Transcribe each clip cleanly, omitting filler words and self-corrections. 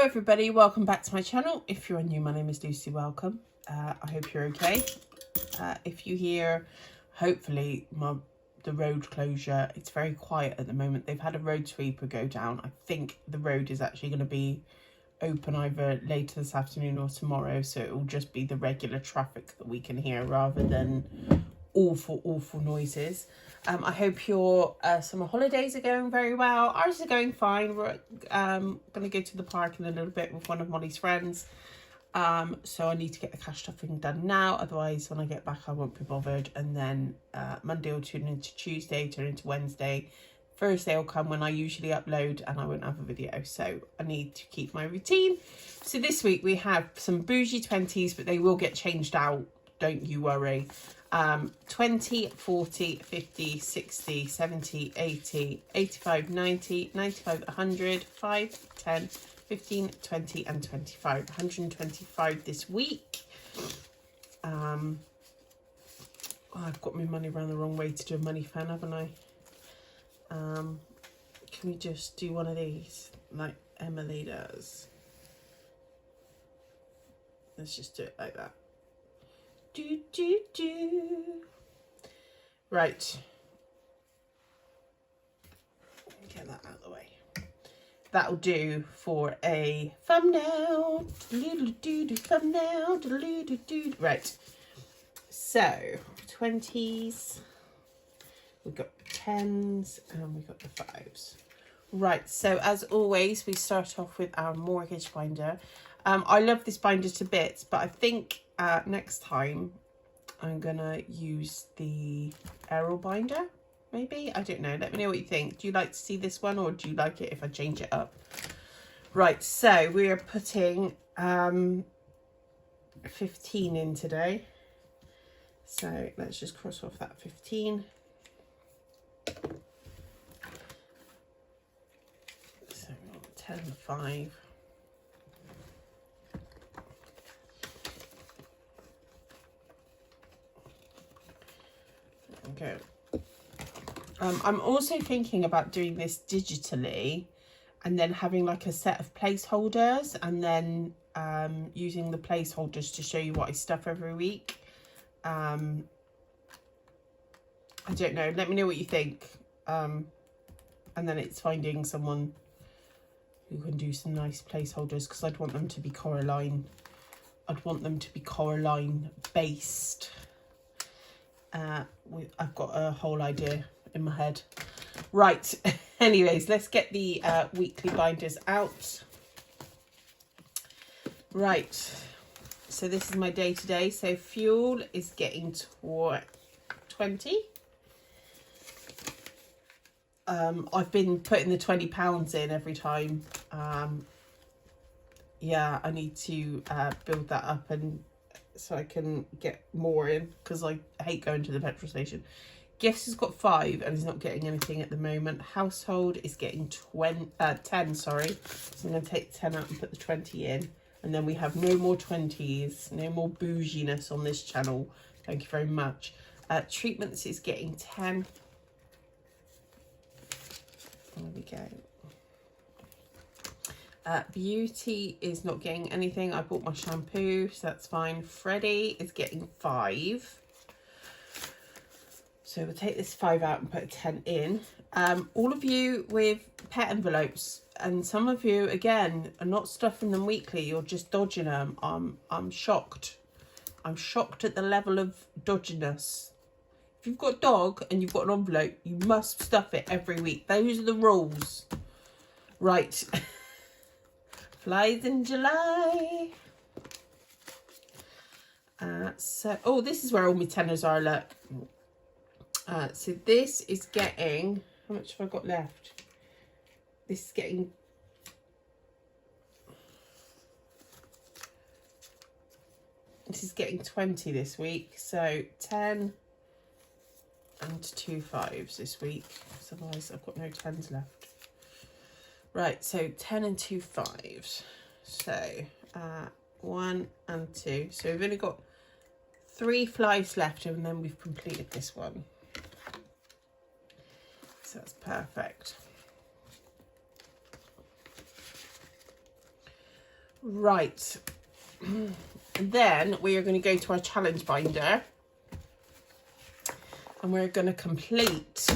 everybody, welcome back to my channel. If you're new, my name is Lucy. Welcome. I hope you're okay. If you hear hopefully the road closure, it's very quiet at the moment. They've had a road sweeper go down. I think the road is actually going to be open either later this afternoon or tomorrow, so it will just be the regular traffic that we can hear rather than awful noises. I hope your summer holidays are going very well. Ours are going fine. We're going to go to the park in a little bit with one of Molly's friends. So I need to get the cash stuffing done now. Otherwise, when I get back, I won't be bothered. And then Monday will turn into Tuesday, turn into Wednesday. Thursday will come when I usually upload and I won't have a video. So I need to keep my routine. So this week we have some bougie 20s, but they will get changed out. Don't you worry. 20, 40, 50, 60, 70, 80, 85, 90, 95, 100, 5, 10, 15, 20 and 25. 125 this week. Oh, I've got my money around the wrong way to do a money fan, haven't I? Can we just do one of these like Emily does? Let's just do it like that. Right. Get that out of the way. That'll do for a thumbnail. Thumbnail. Right. So 20s. We've got 10s and we've got the 5s. Right. So as always, we start off with our mortgage binder. I love this binder to bits, but I think next time I'm gonna use the Errol binder, maybe. I don't know, let me know what you think. Do you like to see this one, or do you like it if I change it up? Right, so we are putting 15 in today, so let's just cross off that 15. So 10 and 5. Okay. I'm also thinking about doing this digitally and then having like a set of placeholders and then using the placeholders to show you what I stuff every week. I don't know, let me know what you think. And then it's finding someone who can do some nice placeholders, because I'd want them to be Coraline. I'd want them to be Coraline based. I've got a whole idea in my head. Right, anyways, let's get the weekly binders out. Right, so this is my day-to-day. So fuel is getting to 20. I've been putting the £20 in every time. Yeah, I need to build that up and so I can get more in, because I hate going to the petrol station. Gifts has got 5 and is not getting anything at the moment. Household is getting 10, sorry. So I'm going to take 10 out and put the 20 in. And then we have no more 20s, no more bouginess on this channel. Thank you very much. Treatments is getting 10. There we go. Beauty is not getting anything. I bought my shampoo, so that's fine. Freddie is getting 5. So we'll take this 5 out and put a 10 in. All of you with pet envelopes, and some of you, again, are not stuffing them weekly. You're just dodging them. I'm shocked. I'm shocked at the level of dodginess. If you've got a dog and you've got an envelope, you must stuff it every week. Those are the rules. Right. Flies in July. Oh, this is where all my tenors are, look. So this is getting, how much have I got left? This is getting, this is getting 20 this week. So 10 and 2 5s this week. So otherwise I've got no 10s left. Right, so 10 and 2 5s. So 1 and 2. So we've only got 3 flies left, and then we've completed this one. So that's perfect. Right. And then we are going to go to our challenge binder. And we're going to complete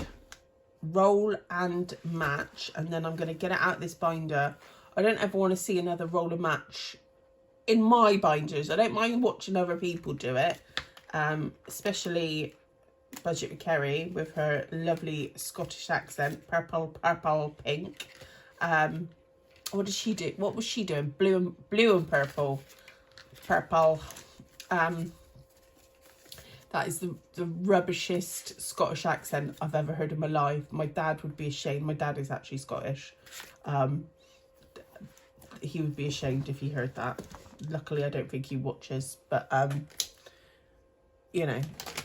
roll and match. And then I'm going to get it out this binder. I don't ever want to see another roll and match in my binders. I don't mind watching other people do it. Especially Budget with Kerry with her lovely Scottish accent. Purple, purple, pink. What did she do? What was she doing? Blue and purple. Purple. That is the rubbishest Scottish accent I've ever heard in my life. My dad would be ashamed. My dad is actually Scottish. He would be ashamed if he heard that. Luckily, I don't think he watches. But, you know,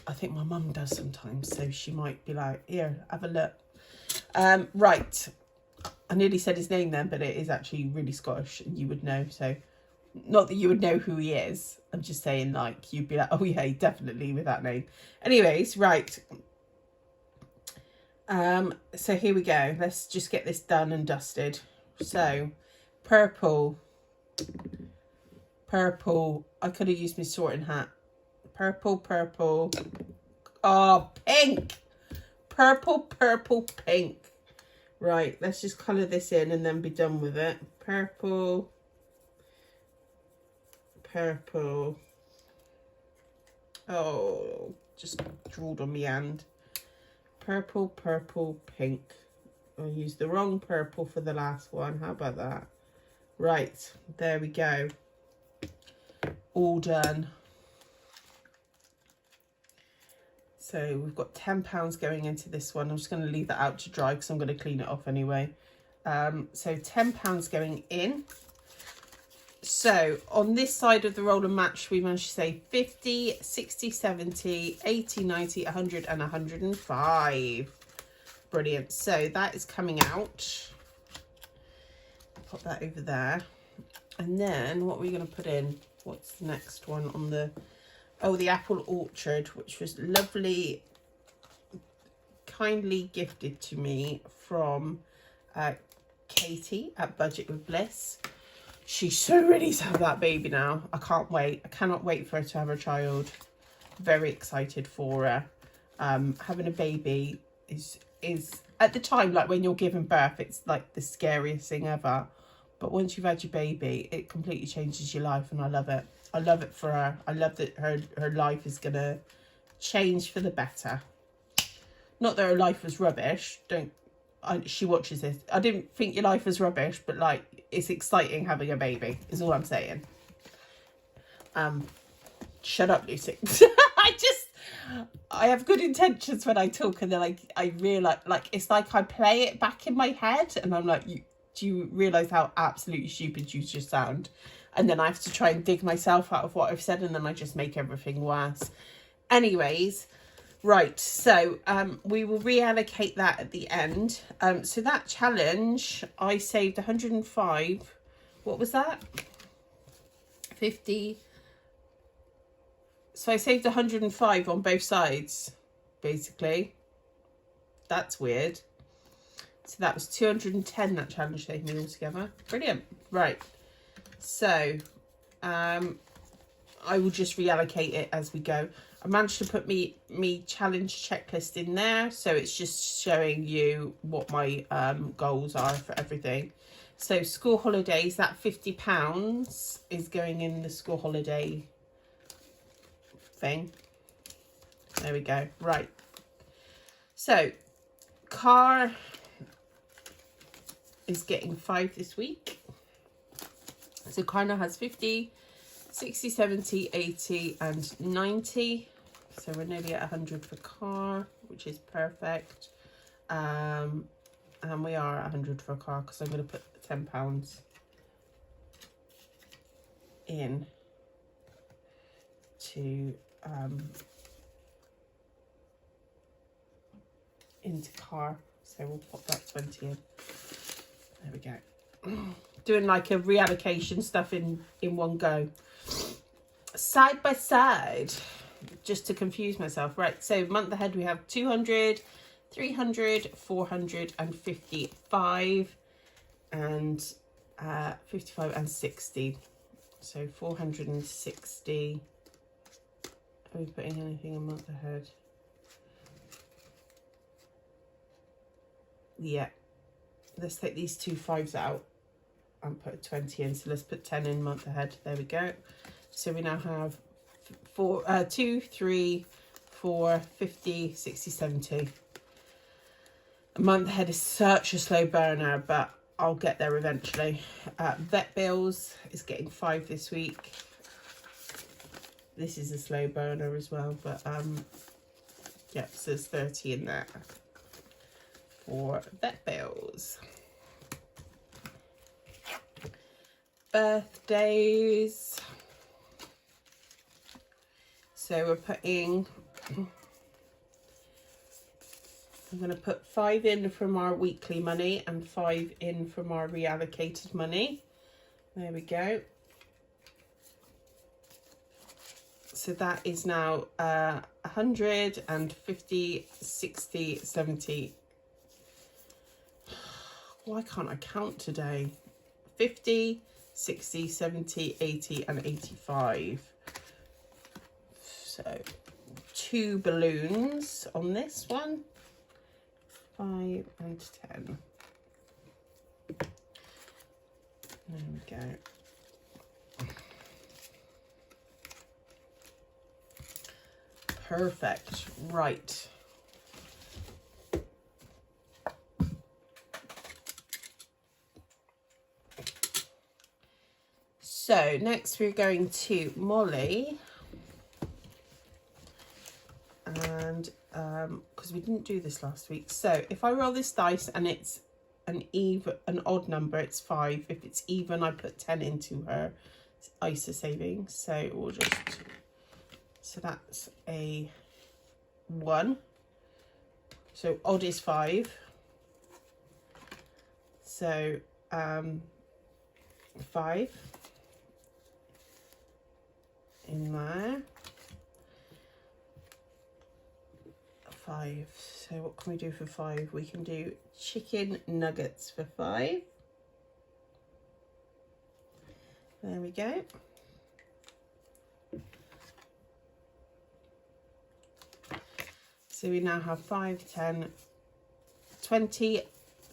I think my mum does sometimes. So she might be like, here, have a look. Right. I nearly said his name then, but it is actually really Scottish. And you would know, so... Not that you would know who he is. I'm just saying, like, you'd be like, oh, yeah, definitely with that name. Anyways, right. So here we go. Let's just get this done and dusted. So, purple. Purple. I could have used my sorting hat. Purple, purple. Oh, pink. Purple, purple, pink. Right, let's just colour this in and then be done with it. Purple. Purple. Oh, just drawed on my hand. Purple, purple, pink. I used the wrong purple for the last one. How about that? Right, there we go. All done. So we've got £10 going into this one. I'm just going to leave that out to dry because I'm going to clean it off anyway. So £10 going in. So on this side of the roll and match, we managed to say 50, 60, 70, 80, 90, 100 and 105. Brilliant. So that is coming out. Pop that over there. And then what are we going to put in? What's the next one on the... Oh, the Apple Orchard, which was lovely, kindly gifted to me from Katie at Budget with Bliss. She's so ready to have that baby now. I can't wait. I cannot wait for her to have her child. Very excited for her. Having a baby is at the time, like when you're giving birth, it's like the scariest thing ever. But once you've had your baby, it completely changes your life, and I love it. I love it for her. I love that her life is going to change for the better. Not that her life was rubbish. She watches this. I didn't think your life was rubbish, but like, it's exciting having a baby, is all I'm saying. Shut up, Lucy. I have good intentions when I talk, and then I realise, like, it's like I play it back in my head, and I'm like, do you realise how absolutely stupid you just sound? And then I have to try and dig myself out of what I've said, and then I just make everything worse. Anyways, right, so we will reallocate that at the end. So that challenge, I saved 105. What was that? 50. So I saved 105 on both sides, basically. That's weird. So that was 210, that challenge saved me altogether. Brilliant. Right. So I will just reallocate it as we go. I managed to put me challenge checklist in there, so it's just showing you what my goals are for everything. So school holidays, that £50 is going in the school holiday thing. There we go. Right. So car is getting 5 this week. So car now has 50, 60, 70, 80 and 90. So we're nearly at 100 for car, which is perfect. And we are at 100 for a car because I'm going to put £10 in to into car. So we'll pop that 20 in. There we go. Doing like a reallocation stuff in one go. Side by side, just to confuse myself. Right, so month ahead we have 200, 300, 400 and 55 and 55 and 60. So 460. Are we putting anything a month ahead? Yeah. Let's take these 2 5s out and put a 20 in. So let's put 10 in month ahead. There we go. So we now have 2, 3, 4, 50, 60, 70. A month ahead is such a slow burner, but I'll get there eventually. Vet bills is getting 5 this week. This is a slow burner as well, but yeah, so there's 30 in there for vet bills. Birthdays. So we're putting, I'm going to put 5 in from our weekly money and 5 in from our reallocated money. There we go. So that is now 150, 60, 70. Why can't I count today? 50, 60, 70, 80 and 85. So 2 balloons on this one. 5 and 10. There we go. Perfect. Right. So next we're going to Molly. And because we didn't do this last week, so if I roll this dice and it's an odd number, it's 5. If it's even, I put 10 into her ISA savings. So we'll just, so that's a 1. So odd is 5. So 5 in there. 5. So what can we do for 5? We can do chicken nuggets for 5. There we go. So we now have 5, 10, 20,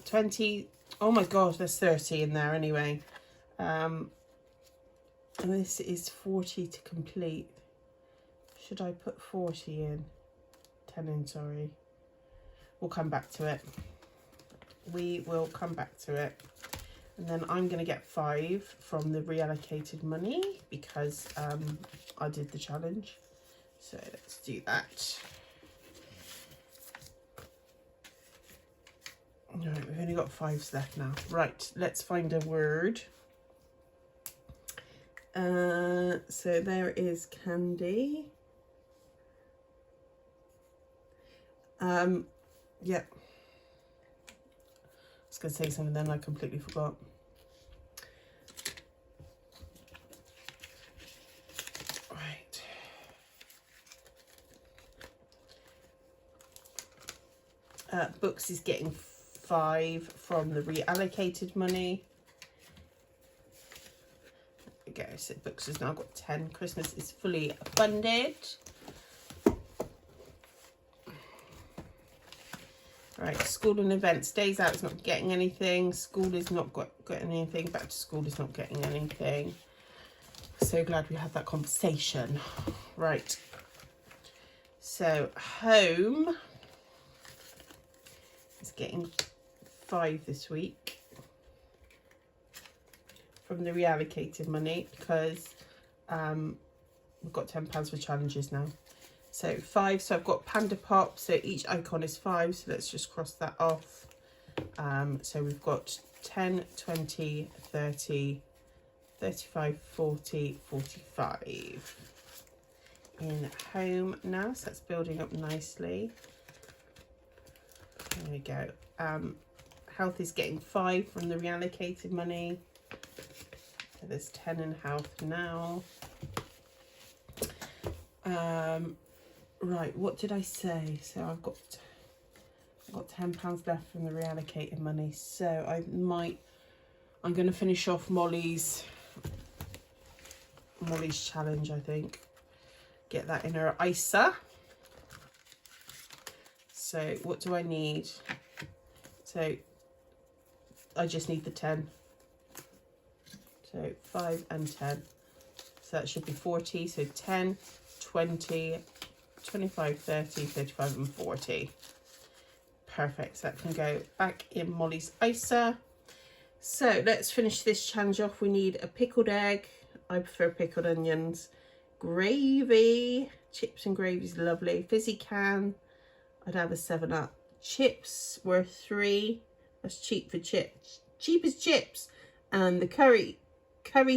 20. Oh my gosh, there's 30 in there anyway. And this is 40 to complete. Should I put 40 in? 10 in, sorry. We'll come back to it. We will come back to it. And then I'm going to get 5 from the reallocated money because I did the challenge. So let's do that. All right, we've only got 5s left now. Right, let's find a word. So there is candy. Yeah. I was going to say something then I completely forgot. Right. Books is getting 5 from the reallocated money. There we go. So books has now got 10. Christmas is fully funded. Right, school and events. Days out is not getting anything. School is not getting anything. Back to school is not getting anything. So glad we had that conversation. Right. So home is getting 5 this week from the reallocated money because we've got £10 for challenges now. So 5, so I've got Panda Pop, so each icon is 5, so let's just cross that off. So we've got 10, 20, 30, 35, 40, 45 in home now, so that's building up nicely. There we go. Health is getting 5 from the reallocated money. So there's 10 in health now. Right, what did I say? So I've got £10 left from the reallocated money. So I'm going to finish off Molly's Molly's challenge, I think. Get that in her icer. So what do I need? So I just need the 10. So 5 and 10. So that should be 40. So 10, 20, 25, 30, 35 and 40. Perfect. So that can go back in Molly's icer. So let's finish this challenge off. We need a pickled egg. I prefer pickled onions. Gravy. Chips and gravy is lovely. Fizzy can. I'd have a 7-Up. Chips were 3. That's cheap for chips. Cheap as chips. And the curry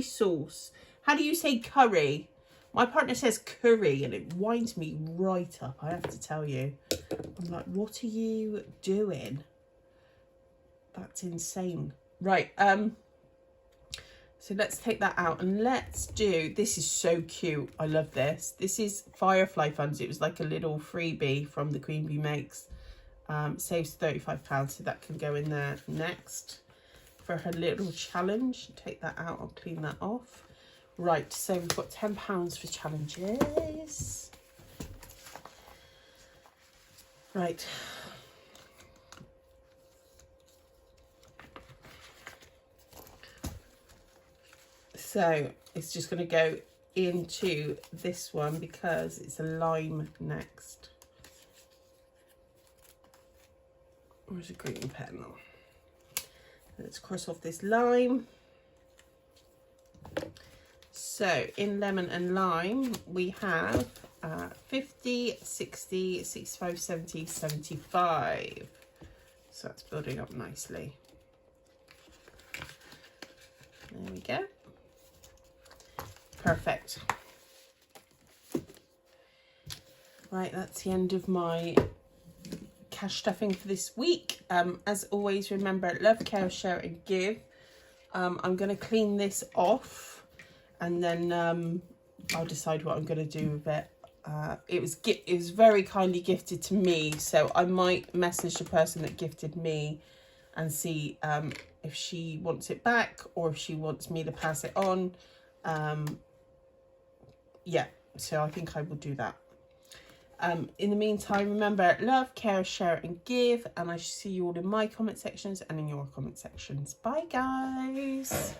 sauce. How do you say curry? My partner says curry and it winds me right up, I have to tell you. I'm like, what are you doing? That's insane. Right, so let's take that out and let's do, this is so cute. I love this. This is Firefly Funds. It was like a little freebie from the Queen Bee Makes. Saves £35, so that can go in there next for her little challenge. Take that out, I'll clean that off. Right, so we've got £10 for challenges. Right. So it's just going to go into this one because it's a lime next. Where's a green pen? Let's cross off this lime. So in lemon and lime, we have 50, 60, 65, 70, 75. So that's building up nicely. There we go. Perfect. Right, that's the end of my cash stuffing for this week. As always, remember, love, care, share and give. I'm going to clean this off. And then I'll decide what I'm going to do with it. It was very kindly gifted to me, so I might message the person that gifted me and see if she wants it back or if she wants me to pass it on. Yeah, so I think I will do that. In the meantime, remember, love, care, share and give, and I shall see you all in my comment sections and in your comment sections. Bye guys.